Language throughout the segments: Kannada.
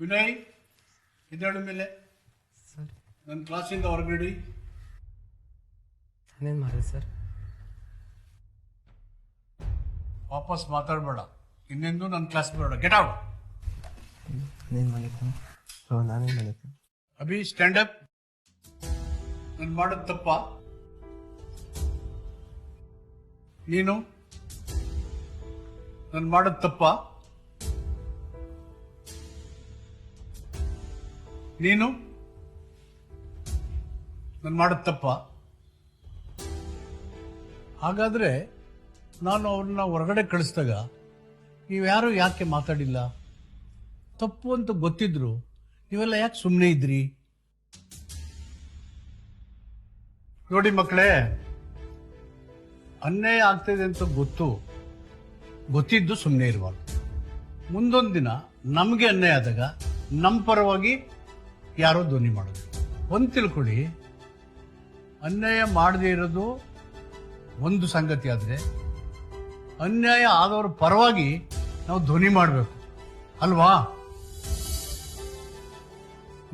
ವಿನಯ್ ಇದ್ದಾಳ ಮೇಲೆ ಸರ್ ನನ್ನ ಕ್ಲಾಸಿಂದ ಹೊರಗಡೆ ನಾನೇನು ಮಾಡಿದೆ ಸರ್? ವಾಪಸ್ ಮಾತಾಡಬೇಡ. ಇನ್ನೆಂದು ನನ್ನ ಕ್ಲಾಸ್ ಬೇಡ. Get out. ನಾನೇನು ಮಾಡಿದ್ದೆ? ನಾನೇನು ಮಾಡಿದ್ದೆ? Abhi stand up. ನಾನು ಮಾಡೋದು ತಪ್ಪ? ನೀನು ನಾನು ಮಾಡೋದು ತಪ್ಪ? ನೀನು ನಾನು ಮಾಡೋದು ತಪ್ಪ? ಹಾಗಾದ್ರೆ ನಾನು ಅವ್ರನ್ನ ಹೊರಗಡೆ ಕಳಿಸಿದಾಗ ನೀವ್ಯಾರು ಯಾಕೆ ಮಾತಾಡಿಲ್ಲ? ತಪ್ಪು ಅಂತ ಗೊತ್ತಿದ್ರು ನೀವೆಲ್ಲ ಯಾಕೆ ಸುಮ್ಮನೆ ಇದ್ರಿ? ನೋಡಿ ಮಕ್ಕಳೇ, ಅನ್ಯಾಯ ಆಗ್ತಿದೆ ಅಂತ ಗೊತ್ತಿದ್ದು ಸುಮ್ಮನೆ ಇರಬಾರ್ದು. ಮುಂದೊಂದು ದಿನ ನಮಗೆ ಅನ್ಯಾಯ ಆದಾಗ ನಮ್ಮ ಪರವಾಗಿ ಯಾರೋ ಧ್ವನಿ ಮಾಡೋದು. ಒಂದು ತಿಳ್ಕೊಳ್ಳಿ, ಅನ್ಯಾಯ ಮಾಡದೇ ಇರೋದು ಒಂದು ಸಂಗತಿ, ಆದರೆ ಅನ್ಯಾಯ ಆದವ್ರ ಪರವಾಗಿ ನಾವು ಧ್ವನಿ ಮಾಡಬೇಕು ಅಲ್ವಾ?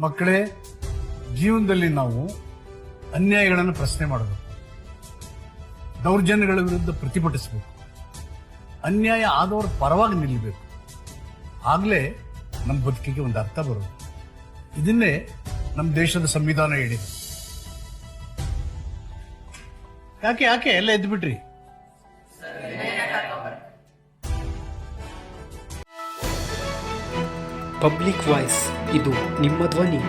ಮಕ್ಕಳೇ, ಜೀವನದಲ್ಲಿ ನಾವು ಅನ್ಯಾಯಗಳನ್ನು ಪ್ರಶ್ನೆ ಮಾಡಬೇಕು, ದೌರ್ಜನ್ಯಗಳ ವಿರುದ್ಧ ಪ್ರತಿಭಟಿಸಬೇಕು, ಅನ್ಯಾಯ ಆದವ್ರ ಪರವಾಗಿ ನಿಲ್ಲಬೇಕು. ಆಗ್ಲೇ ನಮ್ಮ ಬದುಕಿಗೆ ಒಂದು ಅರ್ಥ ಬರೋದು. ಇದನ್ನೇ ನಮ್ಮ ದೇಶದ ಸಂವಿಧಾನ ಹೇಳಿದೆ. ಯಾಕೆ ಎಲ್ಲ ಎದ್ದು ಬಿಟ್ರಿ? ಪಬ್ಲಿಕ್ ವಾಯ್ಸ್, ಇದು ನಿಮ್ಮ ಧ್ವನಿ.